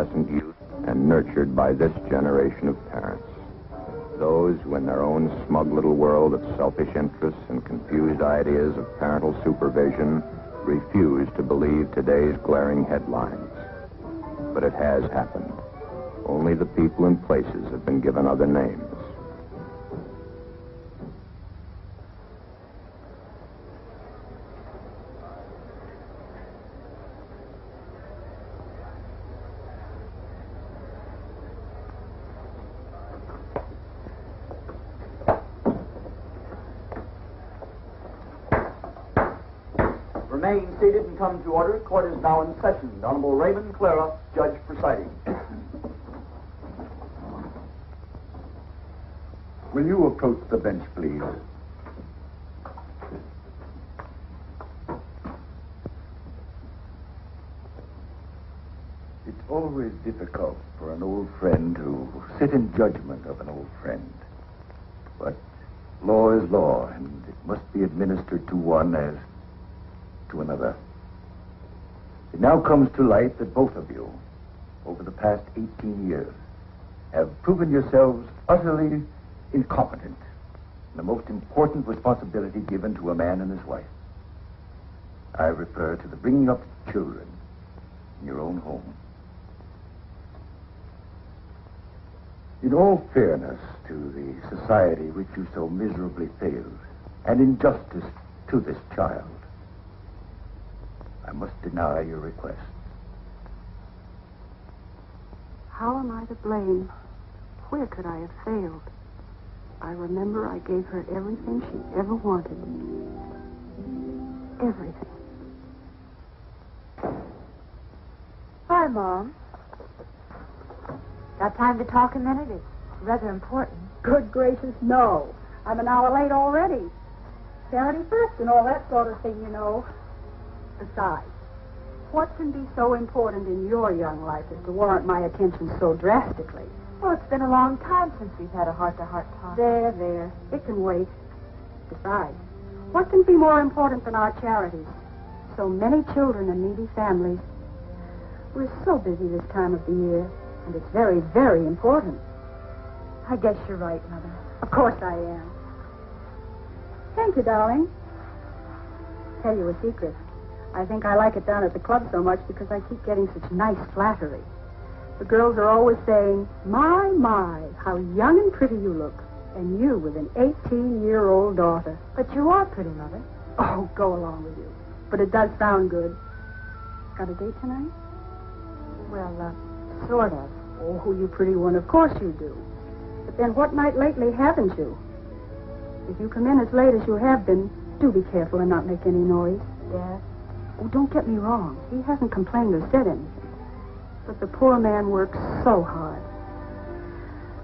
adolescent youth and nurtured by this generation of parents. Those who, in their own smug little world of selfish interests and confused ideas of parental supervision, refuse to believe today's glaring headlines. But it has happened. Only the people and places have been given other names. Remain seated and come to order. Court is now in session. The Honorable Raymond Clara, judge presiding. Will you approach the bench, please? It's always difficult for an old friend to sit in judgment of an old friend. But law is law, and it must be administered to one as to another. It now comes to light that both of you, over the past 18 years, have proven yourselves utterly incompetent in the most important responsibility given to a man and his wife. I refer to the bringing up of children in your own home. In all fairness to the society which you so miserably failed, and in justice to this child, I must deny your request. How am I to blame? Where could I have failed? I remember I gave her everything she ever wanted. Everything. Hi, Mom. Got time to talk a minute? It's rather important. Good gracious, no. I'm an hour late already. Charity first and all that sort of thing, you know. Besides, what can be so important in your young life as to warrant my attention so drastically? Well, it's been a long time since we've had a heart-to-heart talk. There. It can wait. Besides, what can be more important than our charities? So many children and needy families. We're so busy this time of the year, and it's very, very important. I guess you're right, Mother. Of course I am. Thank you, darling. Tell you a secret. I think I like it down at the club so much because I keep getting such nice flattery. The girls are always saying, my, how young and pretty you look. And you with an 18-year-old daughter. But you are pretty, Mother. Oh, go along with you. But it does sound good. Got a date tonight? Well, sort of. Oh, you pretty one. Of course you do. But then what night lately haven't you? If you come in as late as you have been, do be careful and not make any noise. Yes? Oh, don't get me wrong. He hasn't complained or said anything. But the poor man works so hard.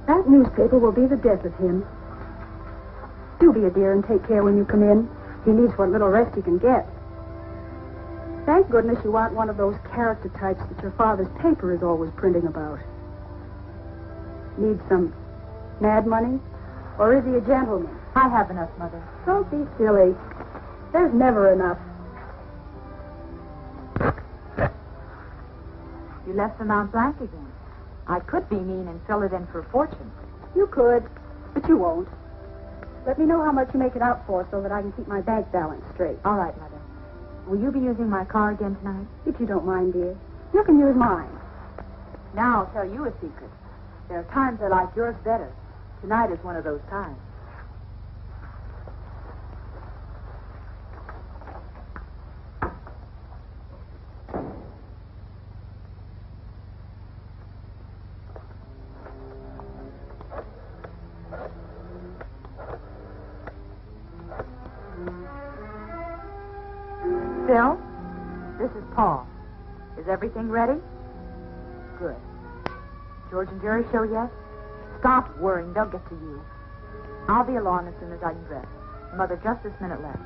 That newspaper will be the death of him. Do be a dear and take care when you come in. He needs what little rest he can get. Thank goodness you aren't one of those character types that your father's paper is always printing about. Need some mad money? Or is he a gentleman? I have enough, Mother. Don't be silly. There's never enough. You left the Mount Blanc again. I could be mean and fill it in for a fortune. You could, but you won't. Let me know how much you make it out for so that I can keep my bank balance straight. All right, Mother. Will you be using my car again tonight? If you don't mind, dear. You can use mine. Now I'll tell you a secret. There are times I like yours better. Tonight is one of those times. Phil, this is Paul. Is everything ready? Good. George and Gerry show yet? Stop worrying. They'll get to you. I'll be along as soon as I can dress. Mother, just this minute left.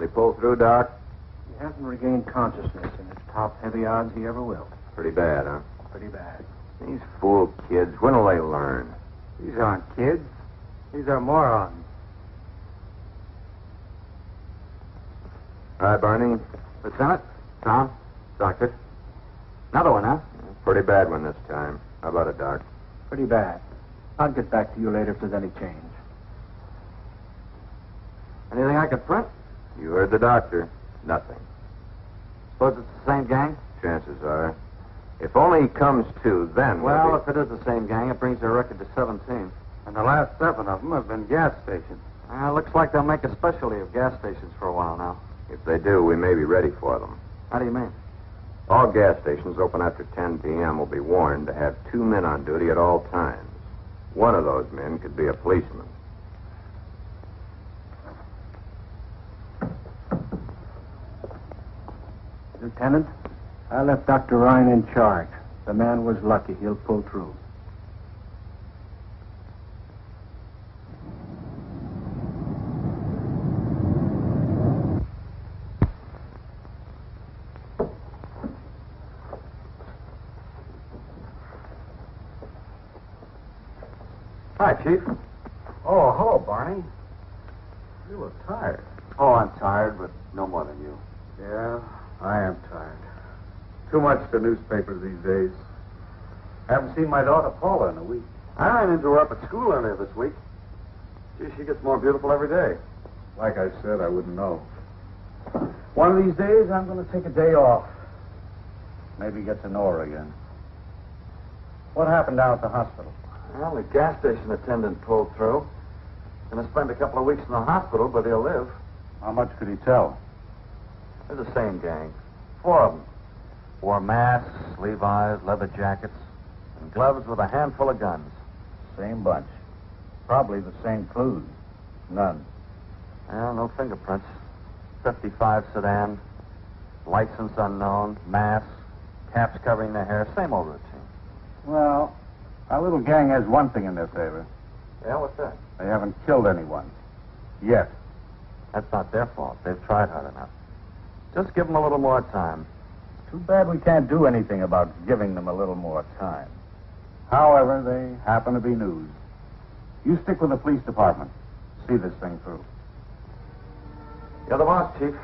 Will he pull through, Doc? He hasn't regained consciousness, and it's top heavy odds he ever will. Pretty bad, huh? Pretty bad. These fool kids, when will they learn? These aren't kids. These are morons. All right, Barney. Lieutenant, Tom, Doctor. Another one, huh? Pretty bad one this time. How about it, Doc? Pretty bad. I'll get back to you later if there's any change. Anything I could print? You heard the doctor. Nothing. Suppose it's the same gang? Chances are. If only he comes to, then... Well, if it is the same gang, it brings their record to 17. And the last 7 of them have been gas stations. Looks like they'll make a specialty of gas stations for a while now. If they do, we may be ready for them. How do you mean? All gas stations open after 10 p.m. will be warned to have 2 men on duty at all times. One of those men could be a policeman. Lieutenant, I left Dr. Ryan in charge. The man was lucky. He'll pull through. Hi, Chief. Oh, hello, Barney. You look tired. Oh, I'm tired, but no more than you. Yeah, I am tired. Too much to newspapers these days. Haven't seen my daughter Paula in a week. I ran into her up at school earlier this week. Gee, she gets more beautiful every day. Like I said, I wouldn't know. One of these days, I'm going to take a day off. Maybe get to know her again. What happened down at the hospital? Well, the gas station attendant pulled through. Gonna spend a couple of weeks in the hospital, but he'll live. How much could he tell? They're the same gang. 4 of them. Wore masks, Levi's, leather jackets, and gloves with a handful of guns. Same bunch. Probably the same clues. None. Well, no fingerprints. 55 sedan, license unknown, masks, caps covering their hair. Same old routine. Well, our little gang has one thing in their favor. Yeah, what's that? They haven't killed anyone. Yet. That's not their fault. They've tried hard enough. Just give them a little more time. Too bad we can't do anything about giving them a little more time. However, they happen to be news. You stick with the police department. See this thing through. You're the boss, Chief.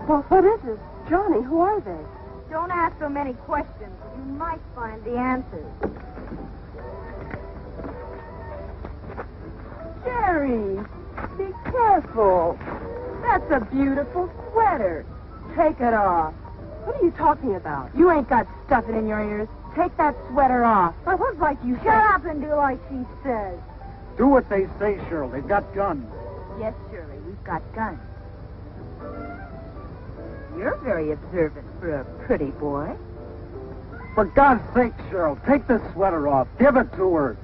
Well, what is it? Johnny, who are they? Don't ask so many questions. You might find the answers. Gerry, be careful. That's a beautiful sweater. Take it off. What are you talking about? You ain't got stuffing in your ears. Take that sweater off. I was like you Shut said. up and do like she says. Do what they say, Cheryl. They've got guns. Yes, Shirley, we've got guns. You're very observant for a pretty boy. For God's sake, Cheryl, take the sweater off. Give it to her.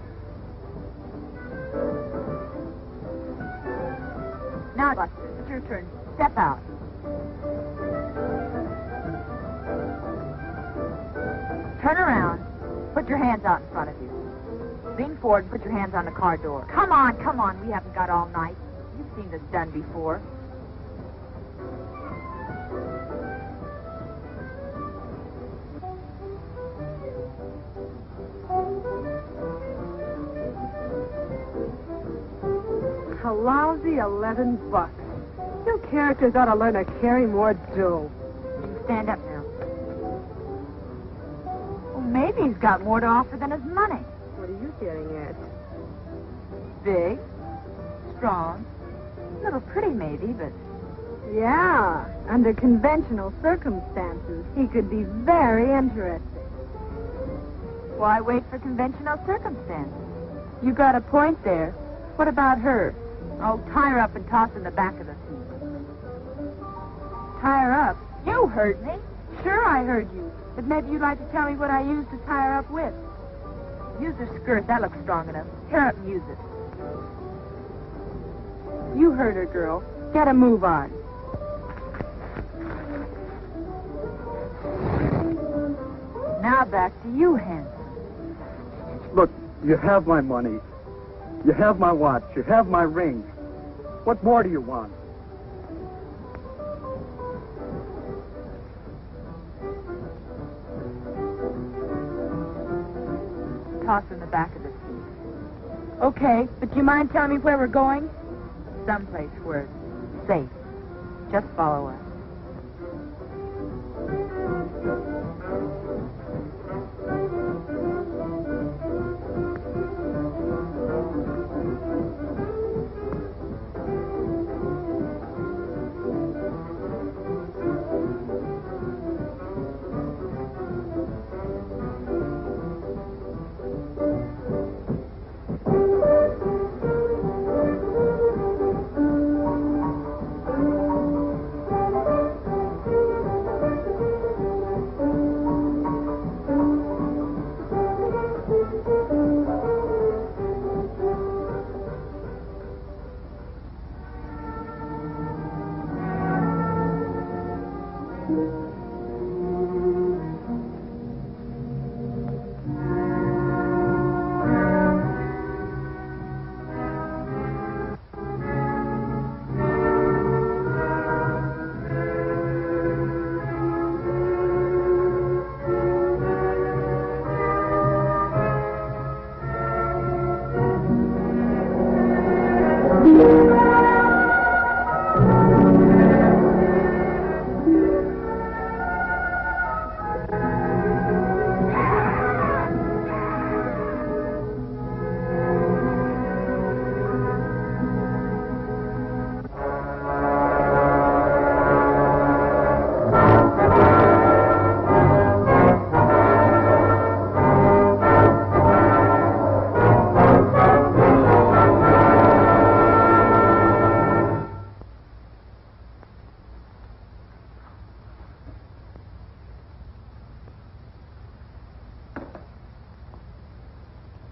Now, Buster, it's your turn. Step out. Turn around. Put your hands out in front of you. Lean forward and put your hands on the car door. Come on, come on. We haven't got all night. You've seen this done before. A lousy $11. You characters ought to learn to carry more dough. You can stand up now. Well, maybe Maybe he's got more to offer than his money. What are you getting at? Big, strong, a little pretty maybe, but... Yeah, under conventional circumstances, he could be very interesting. Why wait for conventional circumstances? You got a point there. What about her? Oh, tie her up and toss her in the back of the seat. Tie her up? You heard me. Sure, I heard you. But maybe you'd like to tell me what I used to tie her up with. Use her skirt. That looks strong enough. Tear up and use it. You heard her, girl. Get a move on. Now back to you, Hen. Look, you have my money. You have my watch. You have my ring. What more do you want? Toss her in the back of the seat. Okay, but do you mind telling me where we're going? Someplace where it's safe. Just follow us.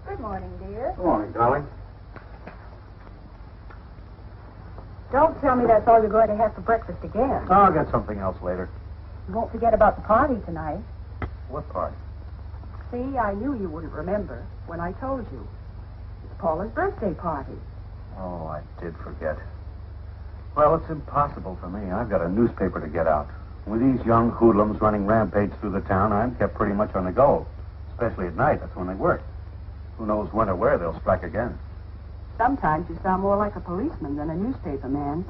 Good morning, dear. Good morning, darling. Don't tell me that's all you're going to have for breakfast again. I'll get something else later. You won't forget about the party tonight. What party? See, I knew you wouldn't remember when I told you. It's Paula's birthday party. Oh, I did forget. Well, it's impossible for me. I've got a newspaper to get out. With these young hoodlums running rampage through the town, I'm kept pretty much on the go. Especially at night. That's when they work. Who knows when or where they'll strike again. Sometimes you sound more like a policeman than a newspaper man.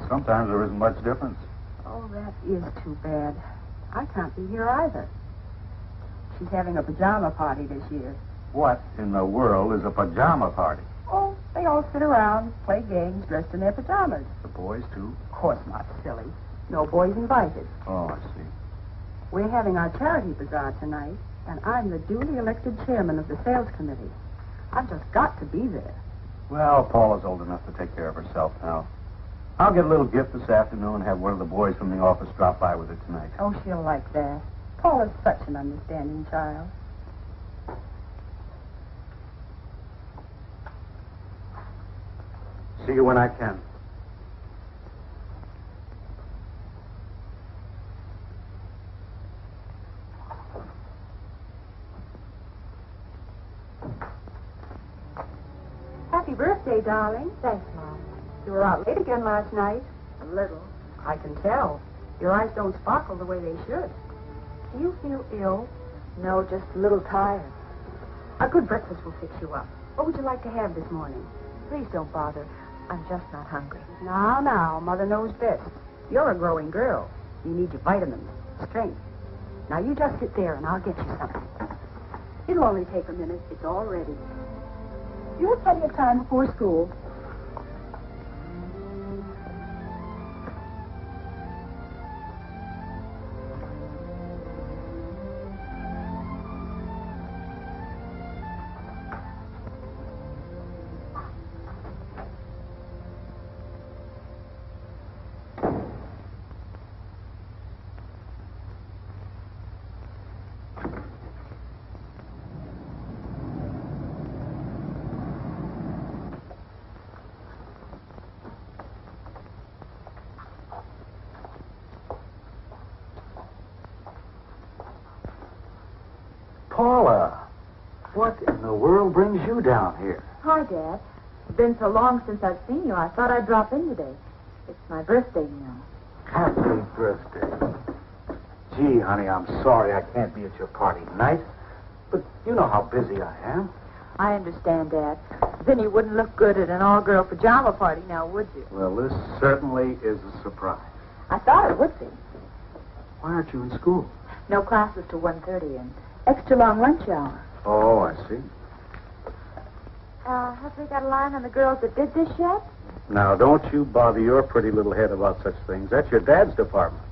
Sometimes there isn't much difference. Oh, that is too bad. I can't be here either. She's having a pajama party this year. What in the world is a pajama party? Oh, they all sit around, play games, dressed in their pajamas. The boys, too? Of course not, silly. No boys invited. Oh, I see. We're having our charity bazaar tonight, and I'm the duly elected chairman of the sales committee. I've just got to be there. Well, Paula's old enough to take care of herself now. I'll get a little gift this afternoon and have one of the boys from the office drop by with her tonight. Oh, she'll like that. Paula's such an understanding child. See you when I can. Happy birthday, darling. Thanks, Mom. You were out late again last night. A little. I can tell. Your eyes don't sparkle the way they should. Do you feel ill? No, just a little tired. A good breakfast will fix you up. What would you like to have this morning? Please don't bother. I'm just not hungry. Now, Mother knows best. You're a growing girl. You need your vitamins, strength. Now, you just sit there and I'll get you something. It'll only take a minute. It's all ready. You have plenty of time before school. Paula, what in the world brings you down here? Hi, Dad. It's been so long since I've seen you, I thought I'd drop in today. It's my birthday, you know. Happy birthday. Gee, honey, I'm sorry I can't be at your party tonight, but you know how busy I am. I understand, Dad. Then you wouldn't look good at an all-girl pajama party now, would you? Well, this certainly is a surprise. I thought it would be. Why aren't you in school? No classes till 1:30 and extra long lunch hour. Oh, I see. Have we got a line on the girls that did this yet? Now, don't you bother your pretty little head about such things. That's your dad's department.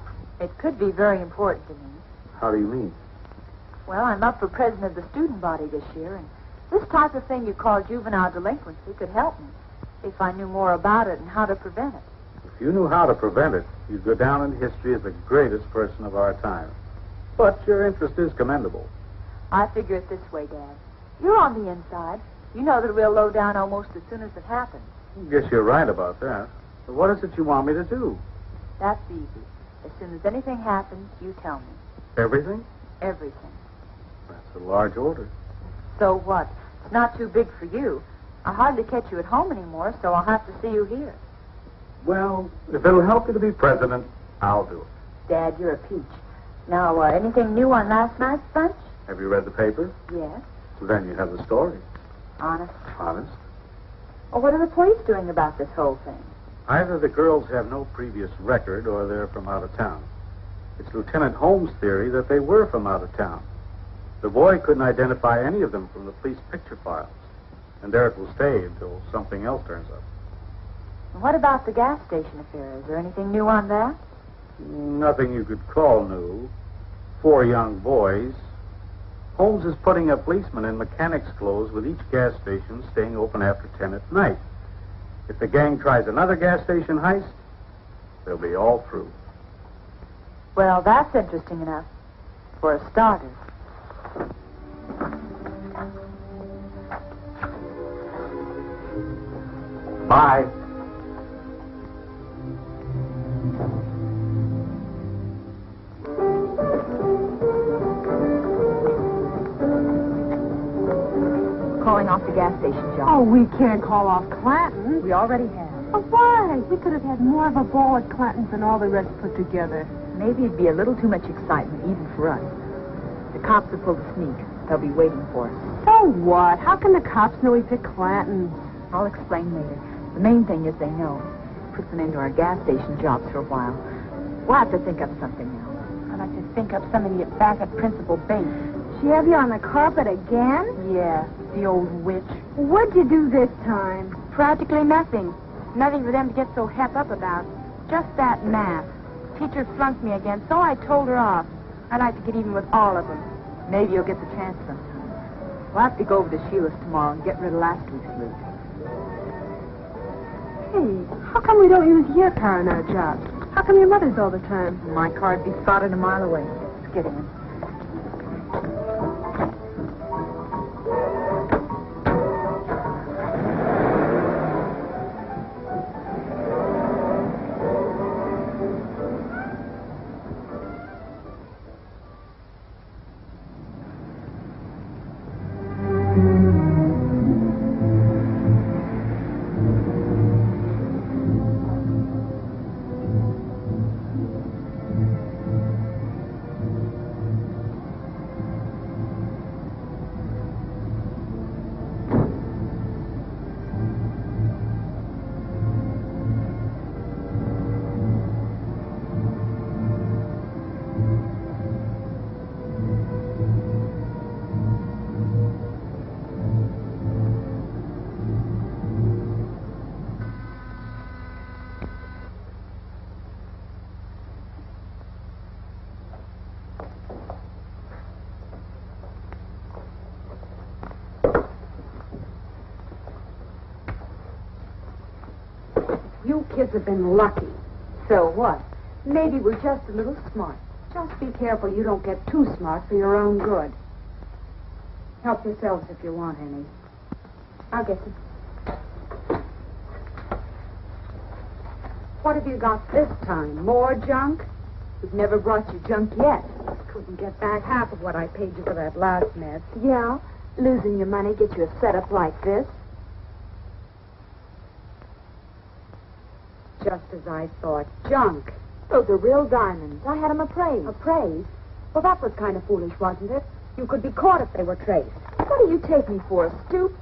It could be very important to me. How do you mean? Well, I'm up for president of the student body this year, and this type of thing you call juvenile delinquency could help me if I knew more about it and how to prevent it. If you knew how to prevent it, you'd go down in history as the greatest person of our time. But your interest is commendable. I figure it this way, Dad. You're on the inside. You know that we'll low down almost as soon as it happens. Guess you're right about that. But what is it you want me to do? That's easy. As soon as anything happens, you tell me. Everything? Everything. That's a large order. So what? It's not too big for you. I hardly catch you at home anymore, so I'll have to see you here. Well, if it'll help you to be president, I'll do it. Dad, you're a peach. Now, anything new on last night's bunch? Have you read the paper? Yes. Well, then you have the story. Honest? Honest? Well, what are the police doing about this whole thing? Either the girls have no previous record or they're from out of town. It's Lieutenant Holmes' theory that they were from out of town. The boy couldn't identify any of them from the police picture files. And there it will stay until something else turns up. And what about the gas station affair? Is there anything new on that? Nothing you could call new. 4 young boys. Holmes is putting a policeman in mechanic's clothes with each gas station staying open after 10 at night. If the gang tries another gas station heist, they'll be all through. Well, that's interesting enough. For a starter. Bye. Calling off the gas station, John. Oh, we can't call off Clanton. We already have. Oh, why? We could have had more of a ball at Clanton's than all the rest put together. Maybe it'd be a little too much excitement, even for us. The cops have pulled a sneak. They'll be waiting for us. So what? How can the cops know we picked Clanton? I'll explain later. The main thing is they know. Puts an end to our gas station jobs for a while. We'll have to think up something else. I'd like to think up something to get back at Principal Bates. She have you on the carpet again? Yeah, the old witch. What'd you do this time? Practically nothing. Nothing for them to get so het up about. Just that math. Teacher flunked me again, so I told her off. I'd like to get even with all of them. Maybe you'll get the chance sometime. We'll have to go over to Sheila's tomorrow and get rid of last week's loot. Hey, how come we don't use your car in our jobs? How come your mother's all the time? My car'd be spotted a mile away. Let's get in. You kids have been lucky. So what? Maybe we're just a little smart. Just be careful you don't get too smart for your own good. Help yourselves if you want any. I'll get you. What have you got this time? More junk? We've never brought you junk yet. Couldn't get back half of what I paid you for that last mess. Yeah? Losing your money gets you a setup like this? Just as I thought. Junk. Those are real diamonds. I had them appraised. Appraised? Well, that was kind of foolish, wasn't it? You could be caught if they were traced. What do you take me for, a stoop?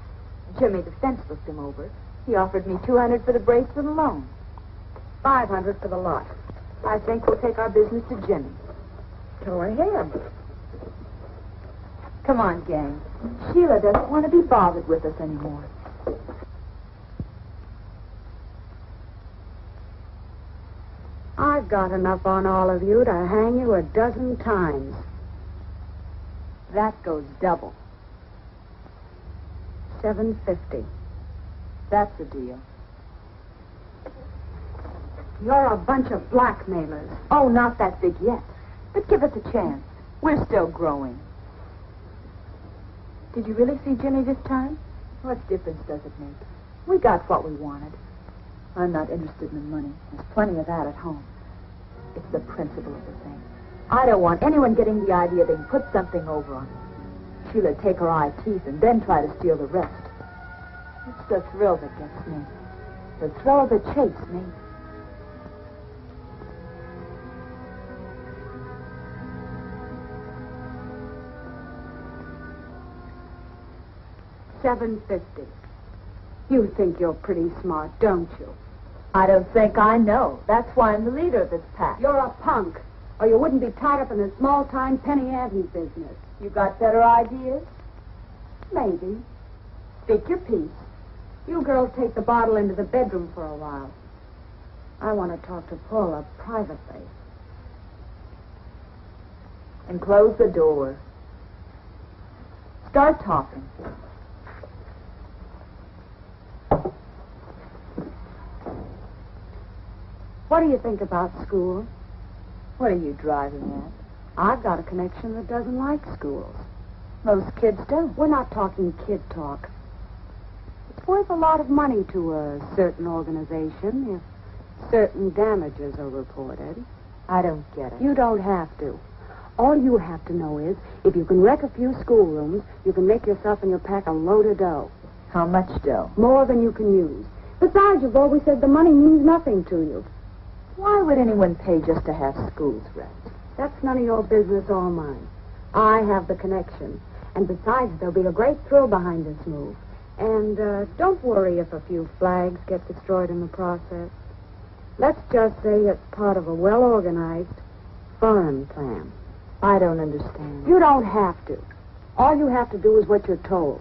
Jimmy the fence looked him over. He offered me $200 for the bracelet alone. $500 for the lot. I think we'll take our business to Jimmy. Go ahead. Come on, gang. Sheila doesn't want to be bothered with us anymore. I've got enough on all of you to hang you a dozen times. That goes double. $750. That's the deal. You're a bunch of blackmailers. Oh, not that big yet. But give us a chance. We're still growing. Did you really see Jimmy this time? What difference does it make? We got what we wanted. I'm not interested in the money. There's plenty of that at home. It's the principle of the thing. I don't want anyone getting the idea they can put something over on me. Sheila'd take her eye teeth and then try to steal the rest. It's the thrill that gets me. The thrill of the chase, me. $750. You think you're pretty smart, don't you? I don't think I know. That's why I'm the leader of this pack. You're a punk, or you wouldn't be tied up in this small-time penny ante business. You got better ideas? Maybe. Speak your piece. You girls take the bottle into the bedroom for a while. I want to talk to Paula privately. And close the door. Start talking. What do you think about school? What are you driving at? I've got a connection that doesn't like schools. Most kids don't. We're not talking kid talk. It's worth a lot of money to a certain organization if certain damages are reported. I don't get it. You don't have to. All you have to know is, if you can wreck a few schoolrooms, you can make yourself and your pack a load of dough. How much dough? More than you can use. Besides, you've always said the money means nothing to you. Why would anyone pay just to have schools wrecked? That's none of your business or mine. I have the connection. And besides, there'll be a great thrill behind this move. And don't worry if a few flags get destroyed in the process. Let's just say it's part of a well-organized foreign plan. I don't understand. You don't have to. All you have to do is what you're told.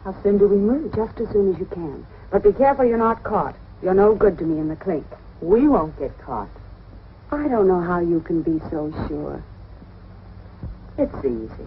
How soon do we move? Just as soon as you can. But be careful you're not caught. You're no good to me in the clink. We won't get caught. I don't know how you can be so sure. It's easy.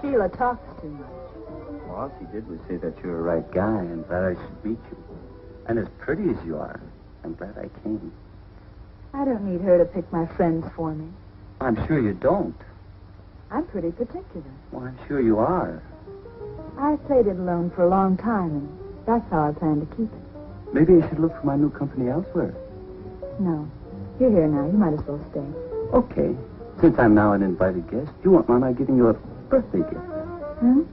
Sheila talks too much. Well, all she did was say that you're a right guy and that I should beat you. And as pretty as you are, I'm glad I came. I don't need her to pick my friends for me. I'm sure you don't. I'm pretty particular. Well, I'm sure you are. I've played it alone for a long time, and that's how I plan to keep it. Maybe I should look for my new company elsewhere. No. You're here now. You might as well stay. Okay. Since I'm now an invited guest, you won't mind my giving you a birthday gift. Hmm?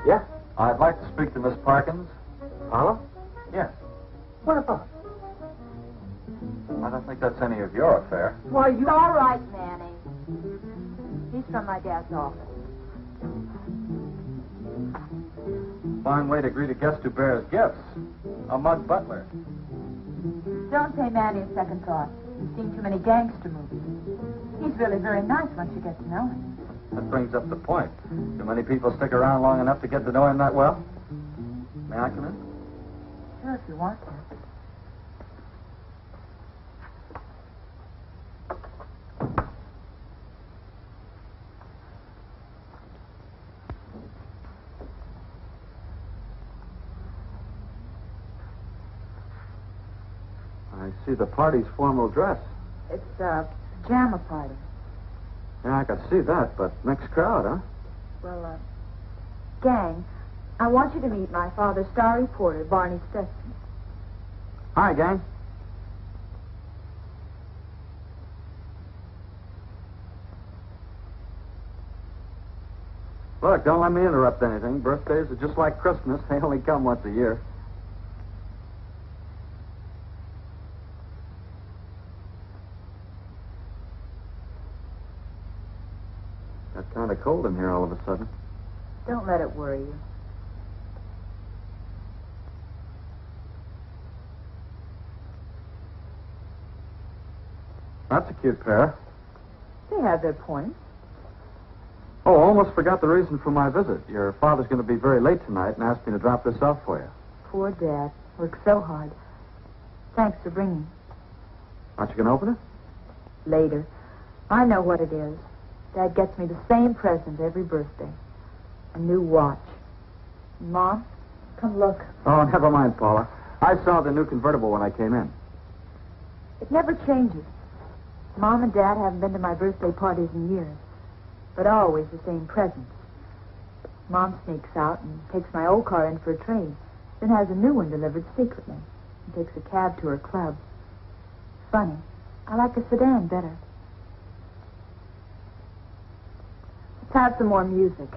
Yeah, I'd like to speak to Miss Parkins. Paula? Yes. What about? I don't think that's any of your affair. Well, you're all right, Manny. He's from my dad's office. Fine way to greet a guest who bears gifts. A mud butler. Don't pay Manny a second thought. He's seen too many gangster movies. He's really very nice once you get to know him. That brings up the point. Do many people stick around long enough to get to know him that well? May I come in? Sure, if you want to. I see the party's formal dress. It's a pajama party. Yeah, I can see that, but mixed crowd, huh? Well, gang, I want you to meet my father's star reporter, Barney Stetson. Hi, gang. Look, don't let me interrupt anything. Birthdays are just like Christmas. They only come once a year. Got kind of cold in here all of a sudden. Don't let it worry you. That's a cute pair. They have their points. Oh, almost forgot the reason for my visit. Your father's going to be very late tonight and asked me to drop this off for you. Poor Dad. Worked so hard. Thanks for bringing. Aren't you going to open it? Later. I know what it is. Dad gets me the same present every birthday. A new watch. Mom, come look. Oh, never mind, Paula. I saw the new convertible when I came in. It never changes. Mom and Dad haven't been to my birthday parties in years, but always the same presents. Mom sneaks out and takes my old car in for a trade, then has a new one delivered secretly and takes a cab to her club. Funny, I like a sedan better. Let's have some more music.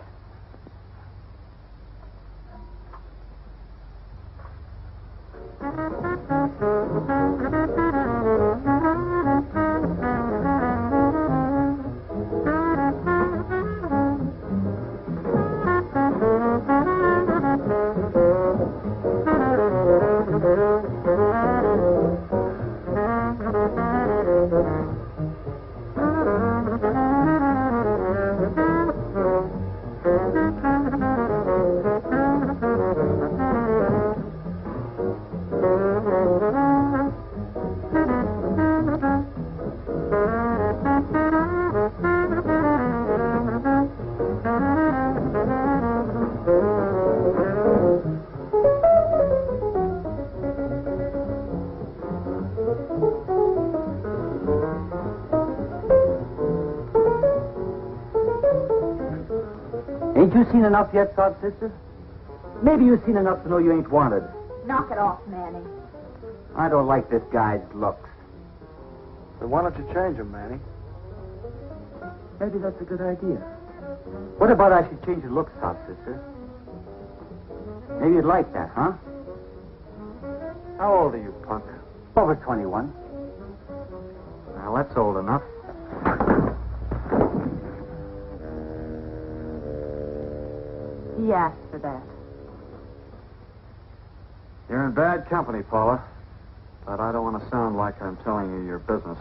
Ain't you seen enough yet, Sod Sister? Maybe you've seen enough to know you ain't wanted. Knock it off, Manny. I don't like this guy's looks. Then why don't you change him, Manny? Maybe that's a good idea. What about I should change your looks, Sod Sister? Maybe you'd like that, huh? How old are you, punk? Over 21. Well, that's old enough. He asked for that. You're in bad company, Paula. But I don't want to sound like I'm telling you your business.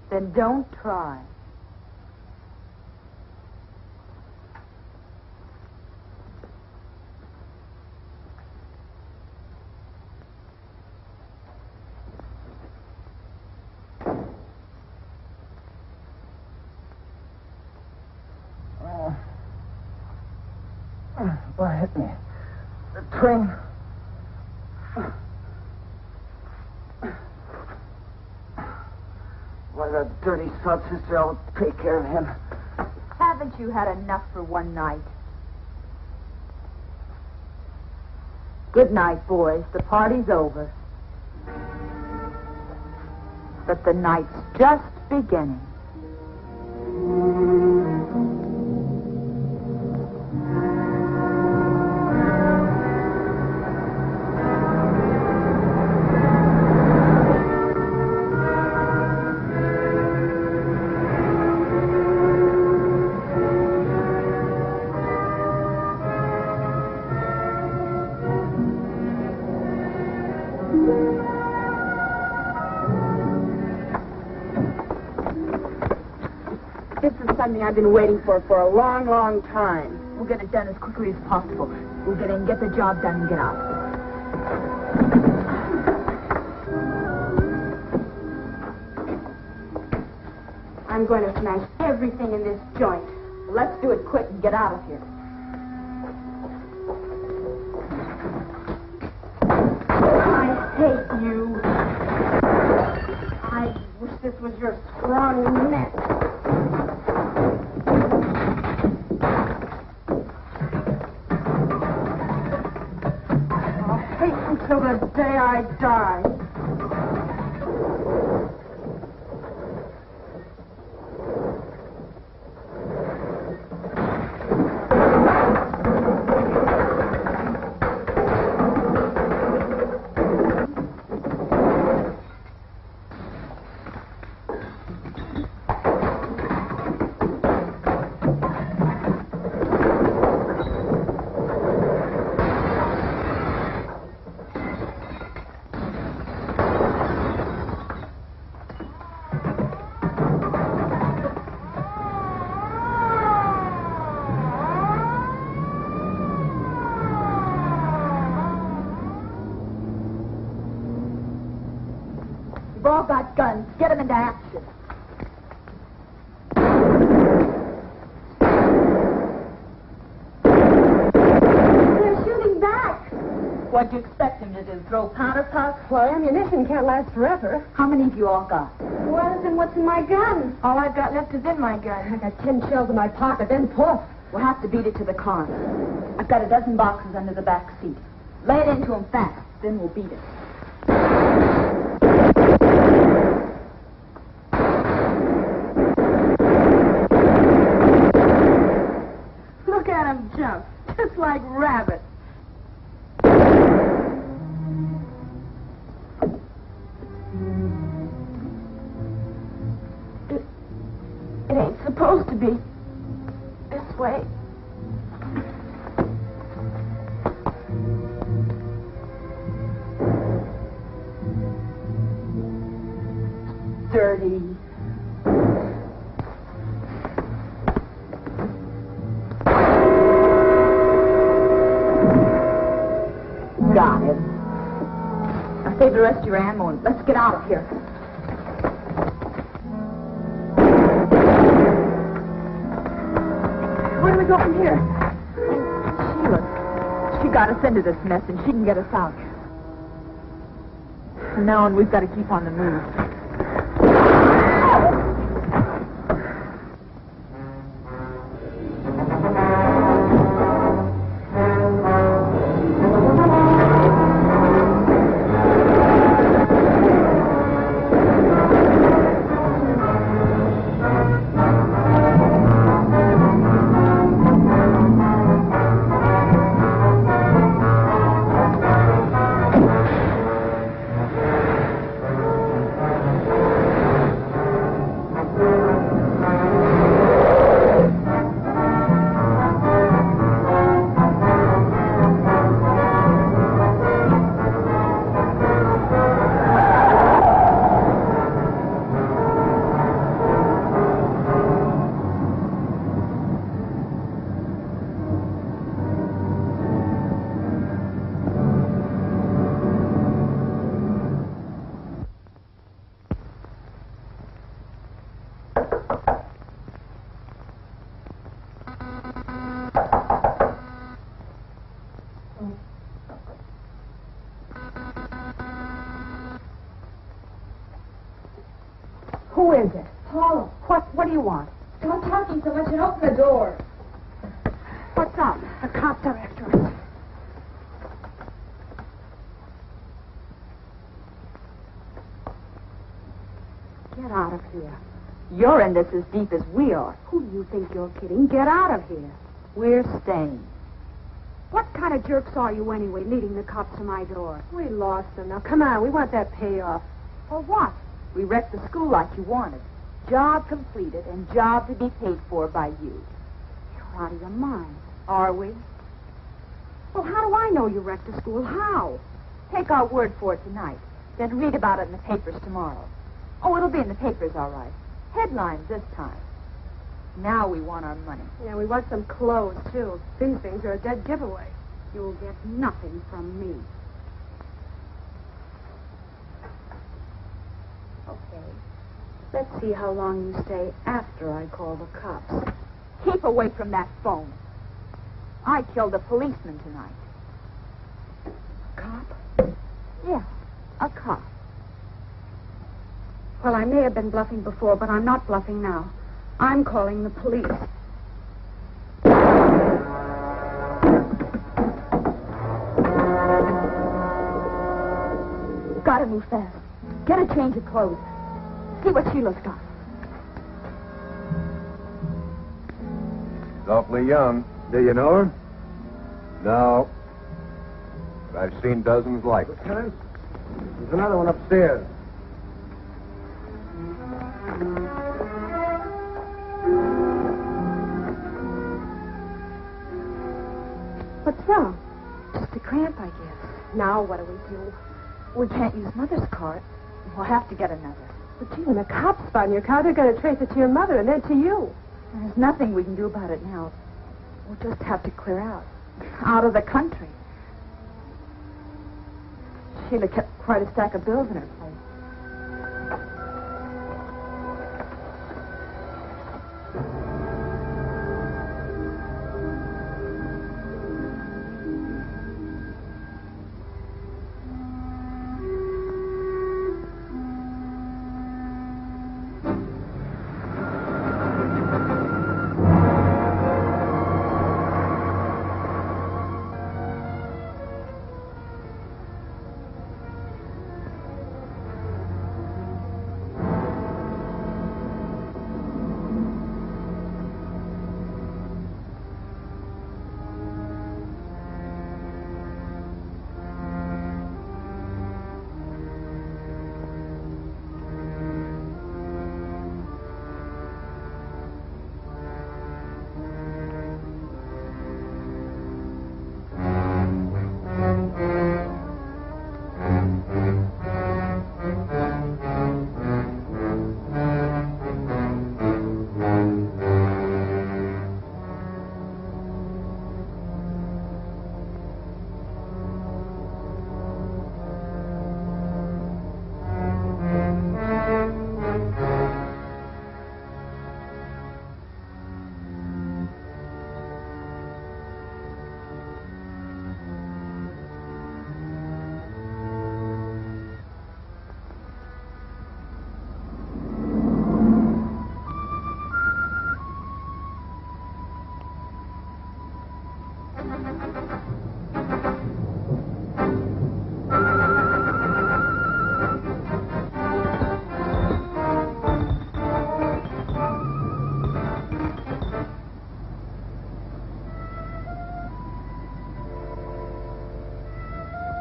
Then don't try. What hit me? The train. Why, that dirty sod, sister, I'll take care of him. Haven't you had enough for one night? Good night, boys. The party's over. But the night's just beginning. This is something I've been waiting for a long, long time. We'll get it done as quickly as possible. We'll get in, get the job done, and get out. I'm going to smash everything in this joint. Let's do it quick and get out of here. I hate you. I wish this was your strong neck. I'll hate you till the day I die. You've all got guns. Get them into action. They're shooting back. What'd you expect him to do? Throw powder puffs? Well, ammunition can't last forever. How many have you all got? Well, then what's in my gun? All I've got left is in my gun. I got 10 shells in my pocket, then poof. We'll have to beat it to the car. I've got a dozen boxes under the back seat. Lay it into him fast, then we'll beat it. Look at him jump, just like rabbits. It ain't supposed to be this way. Dirty. Got him. Now save the rest of your ammo and let's get out of here. Where do we go from here? Sheila, she got us into this mess and she can get us out. From now on, we've got to keep on the move. Who is it? Paula, What do you want? stop talking so much and open the door. What's up? The cops are after us. Get out of here. You're in this as deep as we are. Who do you think you're kidding? Get out of here. We're staying. What kind of jerks are you anyway, leading the cops to my door? We lost them. Now, come on. We want that payoff. For what? We wrecked the school like you wanted. Job completed and job to be paid for by you. You're out of your mind. Are we? Well, how do I know you wrecked the school? How? Take our word for it tonight. Then read about it in the papers tomorrow. Oh, it'll be in the papers, all right. Headlines this time. Now we want our money. Yeah, we want some clothes, too. These things are a dead giveaway. You'll get nothing from me. Okay. Let's see how long you stay after I call the cops. Keep away from that phone. I killed a policeman tonight. Cop? Yeah, a cop. Well, I may have been bluffing before, but I'm not bluffing now. I'm calling the police. Gotta move fast. Get a change of clothes. See what Sheila's got. She's awfully young. Do you know her? No. But I've seen dozens like her. Lieutenant, there's another one upstairs. What's wrong? Just a cramp, I guess. Now what do we do? We can't use Mother's cart. We'll have to get another. But gee, when the cops find your car, they're going to trace it to your mother and then to you. There's nothing we can do about it now. We'll just have to clear out. Out of the country. Sheila kept quite a stack of bills in her place.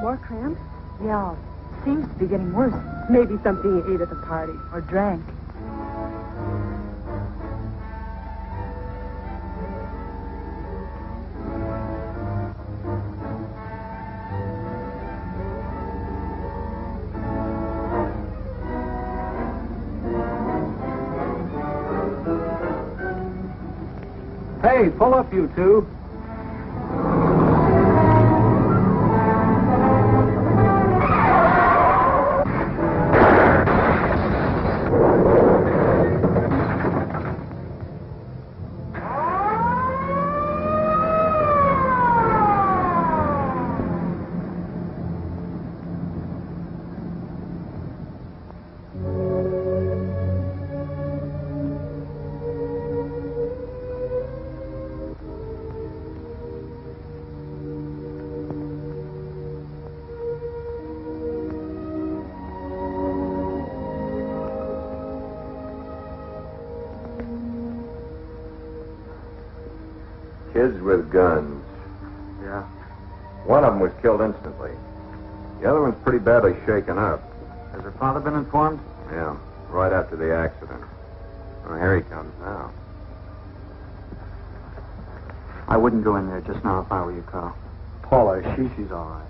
More cramps? Yeah, seems to be getting worse. Maybe something you ate at the party. Or drank. Hey, pull up, you two. Kids with guns. Yeah. One of them was killed instantly. The other one's pretty badly shaken up. Has her father been informed? Yeah, right after the accident. Well, here he comes now. I wouldn't go in there just now if I were you, Carl. Paula, She's all right.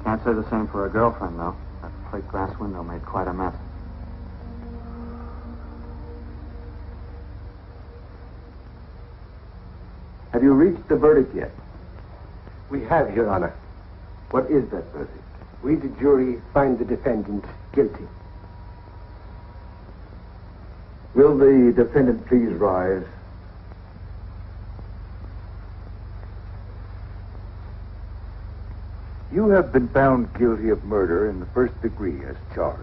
Can't say the same for her girlfriend, though. That plate glass window made quite a mess. Have you reached the verdict yet? We have, Your Honor. What is that verdict? We, the jury, find the defendant guilty. Will the defendant please rise? You have been found guilty of murder in the first degree as charged.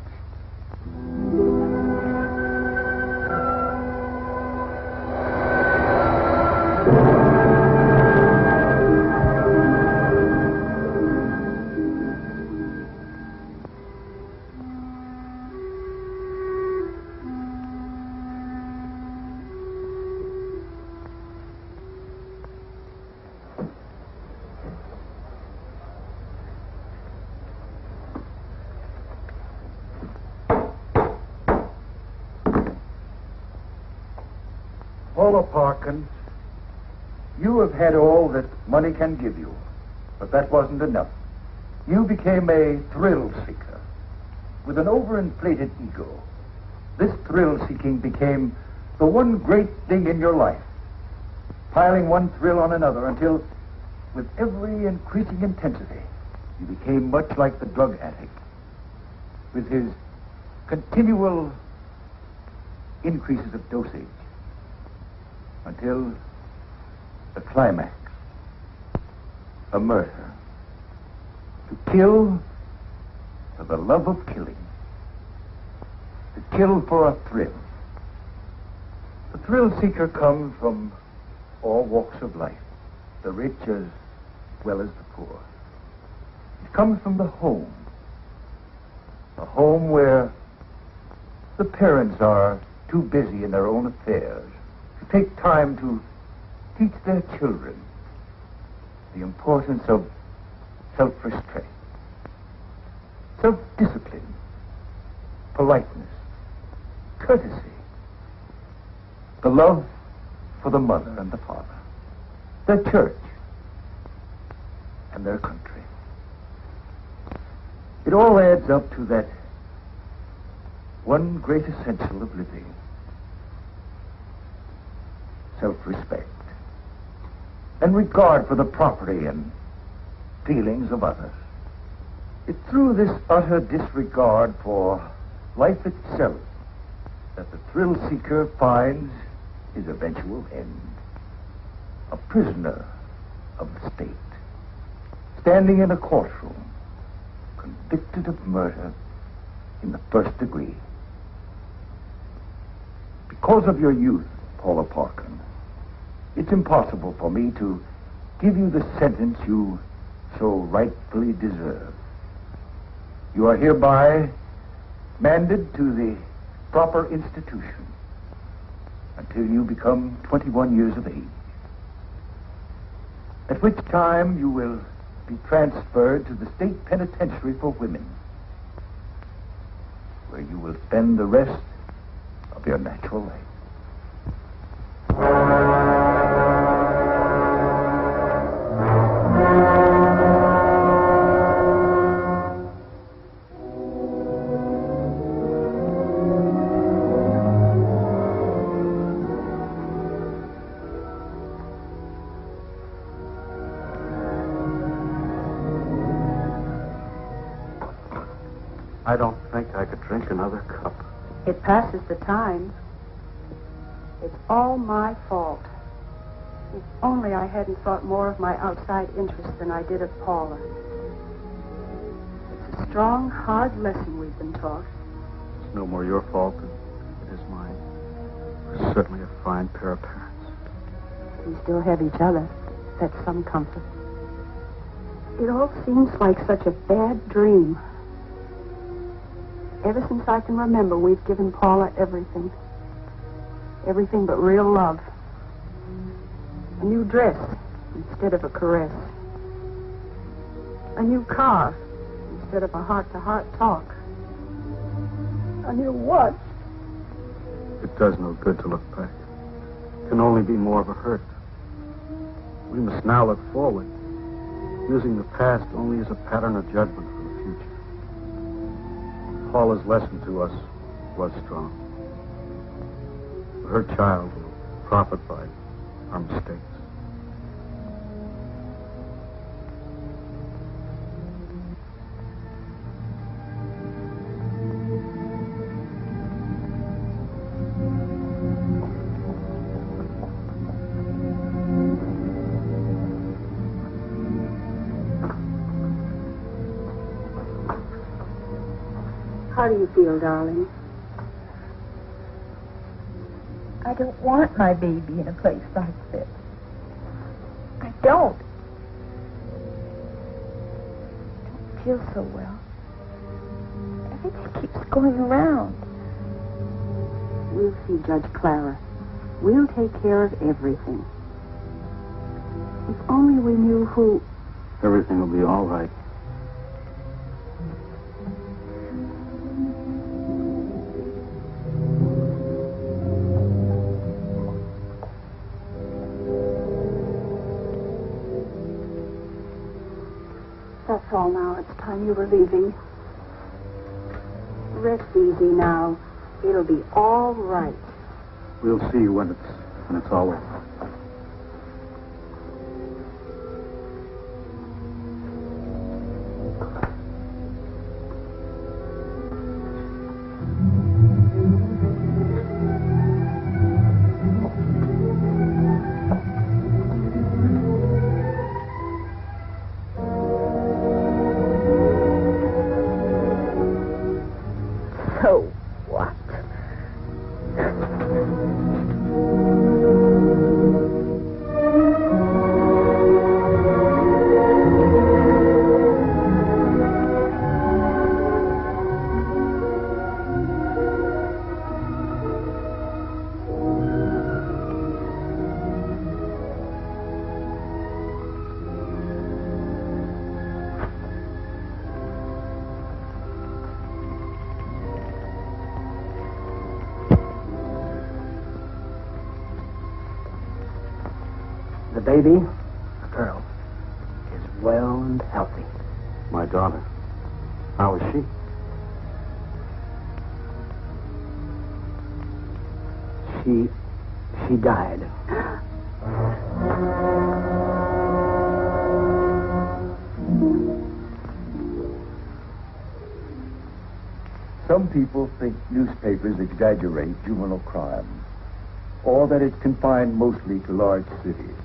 Paula Parkins, you have had all that money can give you, but that wasn't enough. You became a thrill seeker with an overinflated ego. This thrill-seeking became the one great thing in your life, piling one thrill on another until, with every increasing intensity, you became much like the drug addict, with his continual increases of dosage, until the climax, a murder. To kill for the love of killing. To kill for a thrill. The thrill seeker comes from all walks of life, the rich as well as the poor. It comes from the home. A home where the parents are too busy in their own affairs to take time to teach their children the importance of self-restraint, self-discipline, politeness, courtesy, the love for the mother and the father, their church, and their country. It all adds up to that one great essential of living, self-respect, and regard for the property and feelings of others. It's through this utter disregard for life itself that the thrill seeker finds his eventual end. A prisoner of the state, standing in a courtroom, convicted of murder in the first degree. Because of your youth, Paula Parkins, it's impossible for me to give you the sentence you so rightfully deserve. You are hereby manded to the proper institution until you become 21 years of age, at which time you will be transferred to the state penitentiary for women, where you will spend the rest of your natural life. I don't think I could drink another cup. It passes the time. It's all my fault. If only I hadn't thought more of my outside interests than I did of Paula. It's a strong, hard lesson we've been taught. It's no more your fault than it is mine. We're certainly a fine pair of parents. We still have each other. That's some comfort. It all seems like such a bad dream. Ever since I can remember, we've given Paula everything. Everything but real love. A new dress, instead of a caress. A new car instead of a heart-to-heart talk. A new what? It does no good to look back. It can only be more of a hurt. We must now look forward, using the past only as a pattern of judgment for the future. Paula's lesson to us was strong. But her child will profit by our mistakes. How do you feel, darling? I don't want my baby in a place like this. I don't. I don't feel so well. Everything keeps going around. We'll see Judge Clara. We'll take care of everything. If only we knew who... Everything will be all right. That's all now. It's time you were leaving. Rest easy now. It'll be all right. We'll see when it's all over. So what? The baby, a girl, is well and healthy. My daughter. How is she? She died. Some people think newspapers exaggerate juvenile crime, or that it's confined mostly to large cities.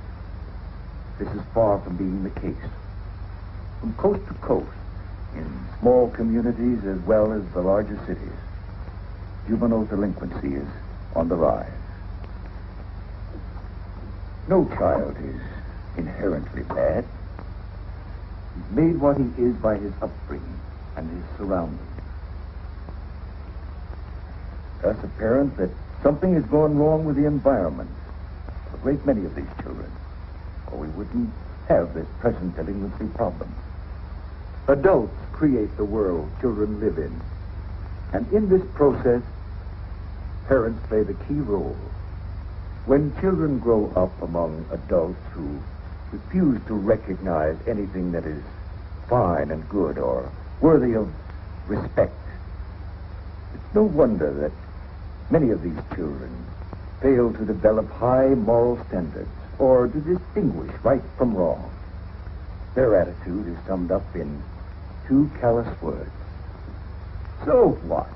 This is far from being the case. From coast to coast, in small communities as well as the larger cities, juvenile delinquency is on the rise. No child is inherently bad. He's made what he is by his upbringing and his surroundings. Thus apparent that something has gone wrong with the environment of a great many of these children, or we wouldn't have this present delinquency problem. Adults create the world children live in, and in this process, parents play the key role. When children grow up among adults who refuse to recognize anything that is fine and good or worthy of respect, it's no wonder that many of these children fail to develop high moral standards or to distinguish right from wrong. Their attitude is summed up in two callous words. So what?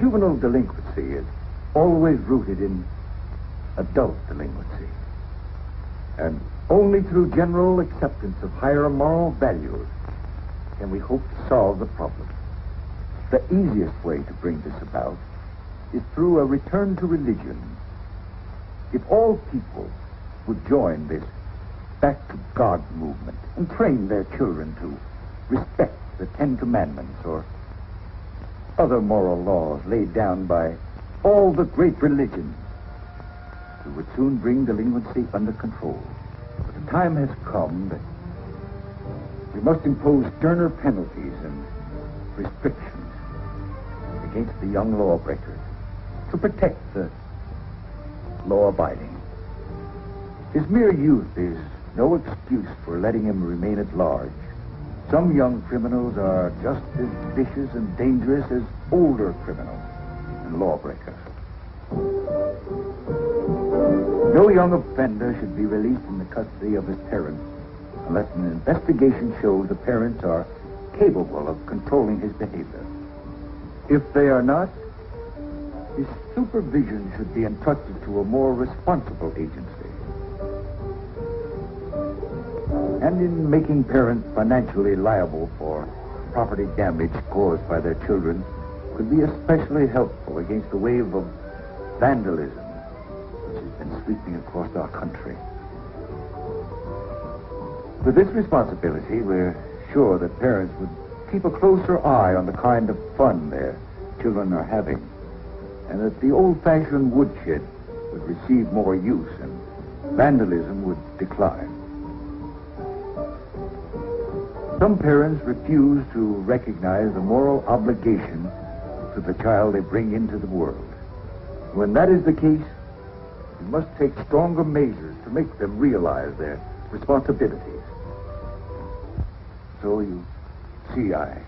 Juvenile delinquency is always rooted in adult delinquency. And only through general acceptance of higher moral values can we hope to solve the problem. The easiest way to bring this about is through a return to religion. If all people would join this back to God movement and train their children to respect the Ten Commandments or other moral laws laid down by all the great religions, we would soon bring delinquency under control. time has come that we must impose sterner penalties and restrictions against the young lawbreakers to protect the law-abiding. His mere youth is no excuse for letting him remain at large. Some young criminals are just as vicious and dangerous as older criminals and lawbreakers. No young offender should be released in the custody of his parents unless an investigation shows the parents are capable of controlling his behavior. If they are not, his supervision should be entrusted to a more responsible agency. And in making parents financially liable for property damage caused by their children could be especially helpful against the wave of vandalism which has been sweeping across our country. With this responsibility, we're sure that parents would keep a closer eye on the kind of fun their children are having, and that the old-fashioned woodshed would receive more use and vandalism would decline. Some parents refuse to recognize the moral obligation to the child they bring into the world. When that is the case, we must take stronger measures to make them realize their responsibilities. So you see, I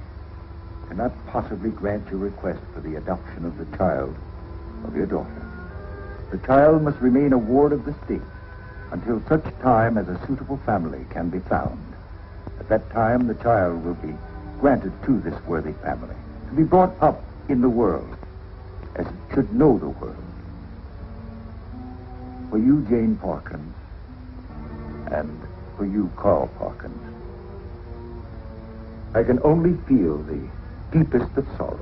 cannot possibly grant your request for the adoption of the child of your daughter. The child must remain a ward of the state until such time as a suitable family can be found. At that time, the child will be granted to this worthy family to be brought up in the world as it should know the world. For you, Jane Parkins, and for you, Carl Parkins, I can only feel the deepest of sorrow.